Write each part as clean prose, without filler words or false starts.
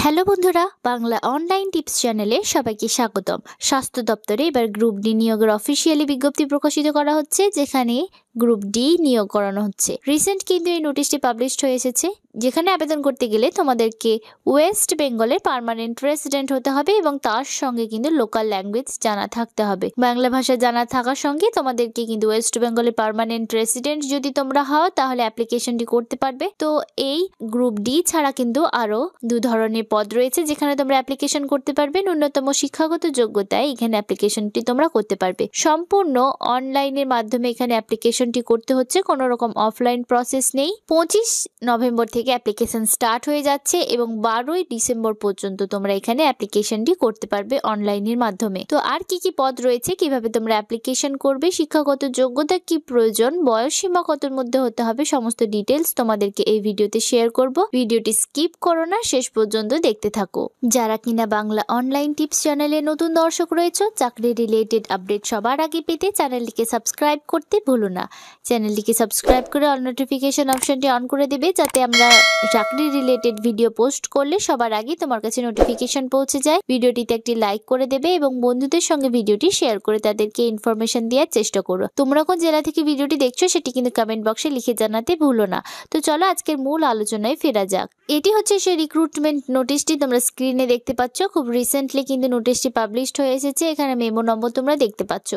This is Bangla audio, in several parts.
হ্যালো বন্ধুরা, বাংলা অনলাইন টিপস চ্যানেলে সবাইকে স্বাগতম। স্বাস্থ্য দপ্তরে এবার গ্রুপ ডি নিয়োগের অফিসিয়ালি বিজ্ঞপ্তি প্রকাশিত করা হচ্ছে, যেখানে গ্রুপ ডি নিয়োগ করানো হচ্ছে। রিসেন্ট কিন্তু এই নোটিশটি পাবলিশড হয়ে এসেছে, যেখানে আবেদন করতে গেলে তোমাদেরকে ওয়েস্ট বেঙ্গলের পার্মানেন্ট রেসিডেন্ট হতে হবে এবং তার সঙ্গে কিন্তু লোকাল ল্যাঙ্গুয়েজ জানা থাকতে হবে। বাংলা ভাষা জানা থাকার সঙ্গে তোমাদেরকে কিন্তু ওয়েস্ট বেঙ্গলের পার্মানেন্ট রেসিডেন্ট যদি তোমরা হও তাহলে অ্যাপ্লিকেশনটি করতে পারবে। তো এই গ্রুপ ডি ছাড়া কিন্তু আরো দু ধরনের পদ রয়েছে, যেখানে তোমরা অ্যাপ্লিকেশন করতে পারবে। ন্যূনতম শিক্ষাগত যোগ্যতায় এখানে অ্যাপ্লিকেশনটি তোমরা করতে পারবে। সম্পূর্ণ অনলাইনের মাধ্যমে এখানে অ্যাপ্লিকেশনটি করতে হচ্ছে, কোনো রকম অফলাইন প্রসেস নেই। 25 নভেম্বর থেকে অ্যাপ্লিকেশন স্টার্ট হয়ে যাচ্ছে এবং 12ই ডিসেম্বর পর্যন্ত তোমরা এখানে অ্যাপ্লিকেশনটি করতে পারবে অনলাইনের মাধ্যমে। তো আর কি কি পদ রয়েছে, কিভাবে তোমরা অ্যাপ্লিকেশন করবে, শিক্ষাগত যোগ্যতা কি প্রয়োজন, বয়স সীমা কতর মধ্যে হতে হবে, সমস্ত ডিটেলস তোমাদেরকে এই ভিডিওতে শেয়ার করব। ভিডিওটি স্কিপ করো না, শেষ পর্যন্ত দেখতে থাকো। যারা কিনা বাংলা অনলাইন টিপস চ্যানেলে নতুন দর্শক রয়েছে, চাকরি রিলেটেড আপডেট সবার আগে পেতে চ্যানেলটিকে সাবস্ক্রাইব করতে ভুলো না। চ্যানেলটিকে সাবস্ক্রাইব করে অল নোটিফিকেশন অপশনটি অন করে দেবে, যাতে আমরা চাকরি রিলেটেড ভিডিও পোস্ট করলে সবার আগে তোমার কাছে নোটিফিকেশন পৌঁছে যায়। ভিডিওটিতে একটি লাইক করে দেবে এবং বন্ধুদের সঙ্গে ভিডিওটি শেয়ার করে তাদেরকে ইনফরমেশন দেওয়ার চেষ্টা করো। তোমরা কোন জেলা থেকে ভিডিওটি দেখছো সেটি কিন্তু কমেন্ট বক্সে লিখে জানাতে ভুলো না। তো চলো আজকের মূল আলোচনায় ফেরা যাক। এটি হচ্ছে সেই রিক্রুটমেন্ট নোটিশটি, তোমরা স্ক্রিনে দেখতে পাচ্ছ। খুব রিসেন্টলি কিন্তু নোটিশটি পাবলিশড হয়ে এসেছে। এখানে মেমো নম্বর তোমরা দেখতে পাচ্ছ।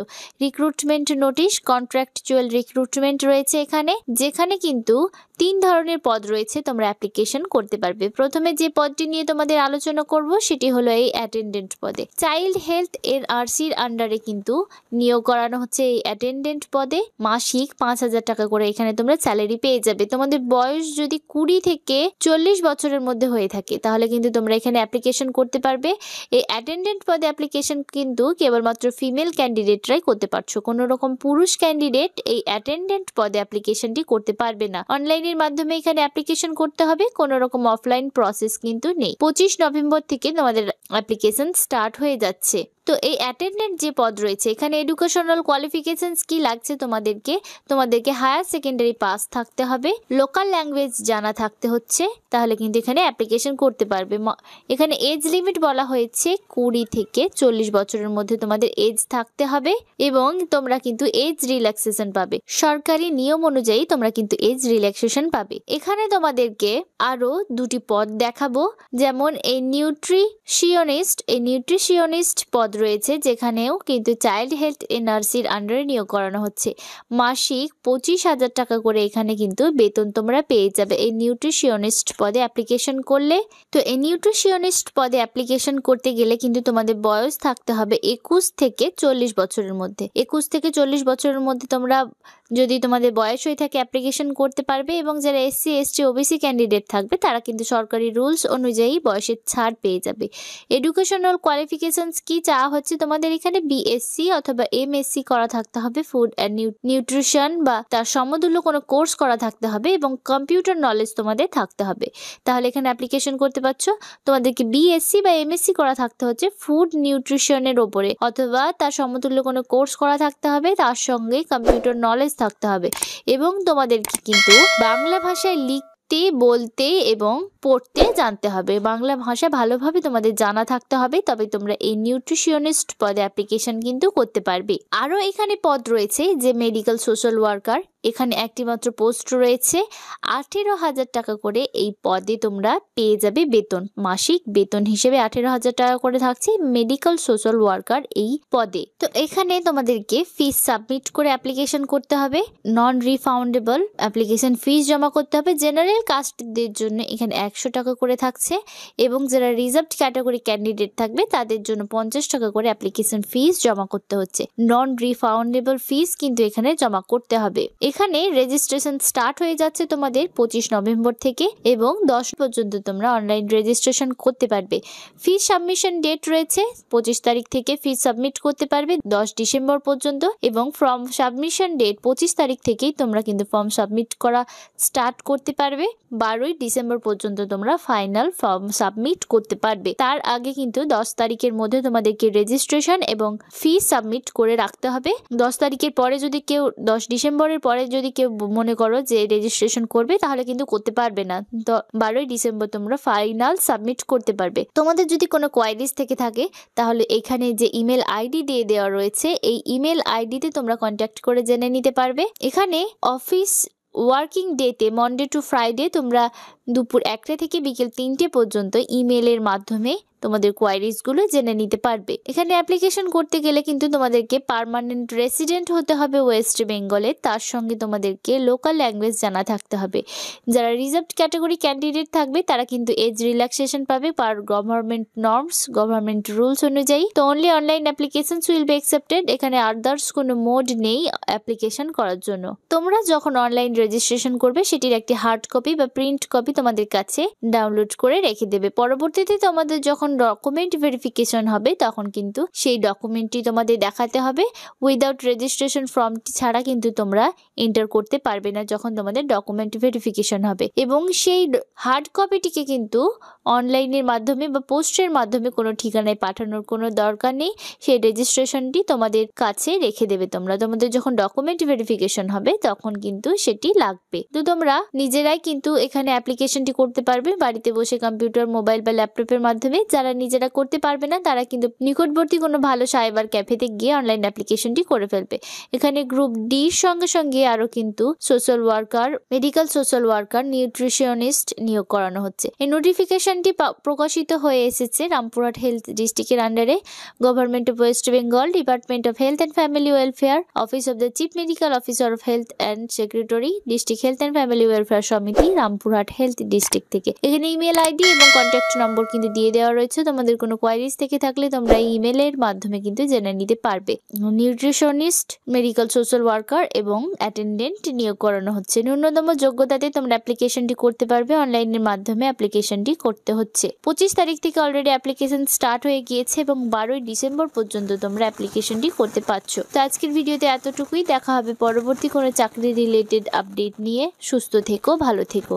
রিক্রুটমেন্ট নোটিশ, কন্ট্রাকচুয়াল রিক্রুটমেন্ট রয়েছে এখানে, যেখানে কিন্তু 3 ধরনের পদ রয়েছে, তোমরা অ্যাপ্লিকেশন করতে পারবে। প্রথমে যে পদটি নিয়ে তোমাদের আলোচনা করব সেটি হলো এই অ্যাটেন্ডেন্ট পদে। চাইল্ড হেলথ এর আরসির আন্ডারে কিন্তু নিয়োগ করানো হচ্ছে এই অ্যাটেন্ডেন্ট পদে। মাসিক 5,000 টাকা করে এখানে তোমরা স্যালারি পেয়ে যাবে। তোমাদের বয়স যদি 20 থেকে 40 বছরের মধ্যে হয়ে থাকে তাহলে কিন্তু তোমরা এখানে অ্যাপ্লিকেশন করতে পারবে। এই অ্যাটেন্ডেন্ট পদে অ্যাপ্লিকেশন কিন্তু কেবলমাত্র ফিমেল ক্যান্ডিডেটরাই করতে পারছো, কোনো রকম পুরুষ ক্যান্ডিডেট এই অ্যাটেন্ডেন্ট পদে অ্যাপ্লিকেশনটি করতে পারবে না। অনলাইনের মাধ্যমে এখানে অ্যাপ্লিকেশন করতে হবে, কোনো রকম অফলাইন প্রসেস কিন্তু নেই। 25 নভেম্বর থেকে তোমাদের অ্যাপ্লিকেশন স্টার্ট হয়ে যাচ্ছে। তো এই অ্যাটেন্ডেন্ট যে পদ রয়েছে এখানে এডুকেশনাল কোয়ালিফিকেশনস কি লাগছে তোমাদেরকে হায়ার সেকেন্ডারি পাস থাকতে হবে, লোকাল ল্যাঙ্গুয়েজ জানা থাকতে হচ্ছে, তাহলে কিন্তু এখানে অ্যাপ্লিকেশন করতে পারবে। এখানে এজ লিমিট বলা হয়েছে 20 থেকে 40 বছরের মধ্যে তোমাদের এজ থাকতে হবে এবং তোমরা কিন্তু এজ রিল্যাক্সেশন পাবে। সরকারি নিয়ম অনুযায়ী তোমরা কিন্তু এজ রিল্যাক্সেশন পাবে। এখানে তোমাদেরকে আরো 2টি পদ দেখাবো, যেমন এই নিউট্রিশিয়নিস্ট পদ রয়েছে, যেখানেও কিন্তু চাইল্ড হেলথ নার্সির আন্ডারে নিয়োগ করানো হচ্ছে। মাসিক 25,000 টাকা করে এখানে কিন্তু বেতন তোমরা পেয়ে যাবে এই নিউট্রিশিয়নিস্ট পদে অ্যাপ্লিকেশন করলে। তো এই নিউট্রিশিয়নিস্ট পদে অ্যাপ্লিকেশন করতে গেলে কিন্তু তোমাদের বয়স থাকতে হবে 21 থেকে 40 বছরের মধ্যে। 21 থেকে 40 বছরের মধ্যে তোমরা যদি তোমাদের বয়স হয়ে থাকে অ্যাপ্লিকেশন করতে পারবে, এবং যারা SC ST OBC ক্যান্ডিডেট থাকবে তারা কিন্তু সরকারি রুলস অনুযায়ী বয়সের ছাড় পেয়ে যাবে। এডুকেশনাল কোয়ালিফিকেশনস কি চাওয়া হচ্ছে, তোমাদের এখানে BSc অথবা MSc করা থাকতে হবে, ফুড অ্যান্ড নিউট্রিশন বা তার সমতুল্য কোনো কোর্স করা থাকতে হবে এবং কম্পিউটার নলেজ তোমাদের থাকতে হবে, তাহলে এখানে অ্যাপ্লিকেশন করতে পারছো। তোমাদেরকে BSc বা MSc করা থাকতে হচ্ছে ফুড নিউট্রিশনের ওপরে, অথবা তার সমতুল্য কোনো কোর্স করা থাকতে হবে, তার সঙ্গে কম্পিউটার নলেজ থাকতে হবে, এবং তোমাদেরকে কিন্তু বাংলা ভাষায় বলতে এবং পড়তে জানতে হবে। বাংলা ভাষা ভালোভাবে তোমাদের জানা থাকতে হবে, তবে তোমরা এই নিউট্রিশনিস্ট পদে অ্যাপ্লিকেশন কিন্তু করতে পারবে। আরো এখানে পদ রয়েছে যে মেডিকেল সোশ্যাল ওয়ার্কার, এখানে একটি মাত্র পোস্ট রয়েছে। 18,000 টাকা করে এই পদে তোমরা পেয়ে যাবে বেতন। মাসিক বেতন হিসেবে 18,000 টাকা করে থাকছে মেডিকেল সোশ্যাল ওয়ার্কার এই পদে। তো এখানে তোমাদেরকে ফিস সাবমিট করে অ্যাপ্লিকেশন করতে হবে। নন রিফাউন্ডেবল অ্যাপ্লিকেশন ফিস জমা করতে হবে। জেনারেল কাস্টদের জন্য এখানে 100 টাকা করে থাকছে, এবং যারা রিজার্ভড ক্যাটাগরি ক্যান্ডিডেট থাকবে তাদের জন্য 50 টাকা করে অ্যাপ্লিকেশন ফিস জমা করতে হচ্ছে। নন রিফাউন্ডেবল ফিস কিন্তু এখানে জমা করতে হবে। এখানে রেজিস্ট্রেশন স্টার্ট হয়ে যাচ্ছে তোমাদের 25 নভেম্বর থেকে, এবং 10 পর্যন্ত তোমরা অনলাইন রেজিস্ট্রেশন করতে পারবে। ফিস সাবমিশন ডেট রয়েছে 25 তারিখ থেকে ফিস সাবমিট করতে পারবে 10 ডিসেম্বর পর্যন্ত, এবং ফর্ম সাবমিশন ডেট 25 তারিখ থেকেই তোমরা কিন্তু ফর্ম সাবমিট করা স্টার্ট করতে পারবে। 12ই ডিসেম্বর পর্যন্ত তোমরা ফাইনাল ফর্ম সাবমিট করতে পারবে। তার আগে কিন্তু 10 তারিখের মধ্যে তোমাদেরকে রেজিস্ট্রেশন এবং ফি সাবমিট করে রাখতে হবে। 10 তারিখের পরে যদি কেউ 10 ডিসেম্বরের পরে পরে যদি কেউ মনে করো যে রেজিস্ট্রেশন করবে তাহলে কিন্তু করতে পারবে না। তো 12ই ডিসেম্বর তোমরা ফাইনাল সাবমিট করতে পারবে। তোমাদের যদি কোনো কোয়ারিজ থেকে থাকে তাহলে এখানে যে ইমেল আইডি দিয়ে দেওয়া রয়েছে এই ইমেল আইডিতে তোমরা কন্ট্যাক্ট করে জেনে নিতে পারবে। এখানে অফিস ওয়ার্কিং ডেতে মনডে টু ফ্রাইডে তোমরা দুপুর 1টা থেকে বিকেল 3টে পর্যন্ত ইমেলের মাধ্যমে তোমাদের কোয়ারিজগুলো জেনে নিতে পারবে। এখানে অ্যাপ্লিকেশন করতে গেলে কিন্তু তোমাদেরকে পার্মানেন্ট রেসিডেন্ট হতে হবে ওয়েস্ট বেঙ্গলে, তার সঙ্গে তোমাদেরকে লোকাল ল্যাঙ্গুয়েজ জানা থাকতে হবে। যারা রিজার্ভড ক্যাটাগরি ক্যান্ডিডেট থাকবে তারা কিন্তু এজ রিল্যাক্সেশন পাবে per government norms, government rules অনুযায়ী। তো only online applications will be accepted. এখানে আদার্স কোনো মোড নেই অ্যাপ্লিকেশন করার জন্য। তোমরা যখন অনলাইন রেজিস্ট্রেশন করবে সেটির একটি হার্ড কপি বা প্রিন্ট কপি তোমাদের কাছে ডাউনলোড করে রেখে দেবে। পরবর্তীতে তোমাদের যখন ডকুমেন্ট ভেরিফিকেশন হবে তখন কিন্তু সেই ডকুমেন্টটি তোমাদের দেখাতে হবে। উইদাউট রেজিস্ট্রেশন ফর্মটি ছাড়া কিন্তু তোমরা এন্টার করতে পারবে না যখন তোমাদের ডকুমেন্ট ভেরিফিকেশন হবে। এবং সেই হার্ড কপিটিকে কিন্তু অনলাইনের মাধ্যমে বা পোস্টের মাধ্যমে কোনো ঠিকানায় পাঠানোর কোনো দরকার নেই। সেই রেজিস্ট্রেশনটি তোমাদের কাছে রেখে দেবে তোমরা। তোমাদের যখন ডকুমেন্ট ভেরিফিকেশন হবে তখন কিন্তু সেটি লাগবে। তো তোমরা নিজেরাই কিন্তু এখানে অ্যাপ্লিকেশনটি করতে পারবে বাড়িতে বসে কম্পিউটার, মোবাইল বা ল্যাপটপের মাধ্যমে। যারা নিজেরা করতে পারবে না তারা কিন্তু নিকটবর্তী কোনো ভালো সাইবার ক্যাফেতে গিয়ে অনলাইন অ্যাপ্লিকেশনটি করে ফেলবে। এখানে গ্রুপ ডির সঙ্গে সঙ্গে আরও কিন্তু social worker, medical social worker, nutritionist নিয়োগ করানো হচ্ছে। এই নোটিফিকেশনটি প্রকাশিত হয়ে এসেছে রামপুরহাট হেলথ ডিস্ট্রিক্টের আন্ডারে government of West Bengal, department of health and family welfare, office of the chief medical officer of health and secretary, district health and family welfare সমিতি, রামপুরহাট হেলথ ডিস্ট্রিক্ট থেকে। এখানে ইমেল আইডি এবং কন্ট্যাক্ট নম্বর কিন্তু দিয়ে দেওয়া রয়েছে। তোমাদের কোনো কোয়ারিজ থেকে থাকলে তোমরা ইমেলের মাধ্যমে কিন্তু জেনে নিতে পারবে। নিউট্রিশনিস্ট, মেডিকেল সোশ্যাল ওয়ার্কার এবং অ্যাটেন্ডেন্ট নিয়োগ করানো হচ্ছে। ন্যূনতম যোগ্যতাতে তোমরা অ্যাপ্লিকেশনটি করতে পারবে। অনলাইনের মাধ্যমে অ্যাপ্লিকেশনটি করতে হচ্ছে। 25 তারিখ থেকে অলরেডি অ্যাপ্লিকেশন স্টার্ট হয়ে গিয়েছে এবং 12ই ডিসেম্বর পর্যন্ত তোমরা অ্যাপ্লিকেশনটি করতে পারছো। তো আজকের ভিডিওতে এতটুকুই। দেখা হবে পরবর্তী কোনো চাকরি রিলেটেড আপডেট নিয়ে। সুস্থ থেকো, ভালো থেকো।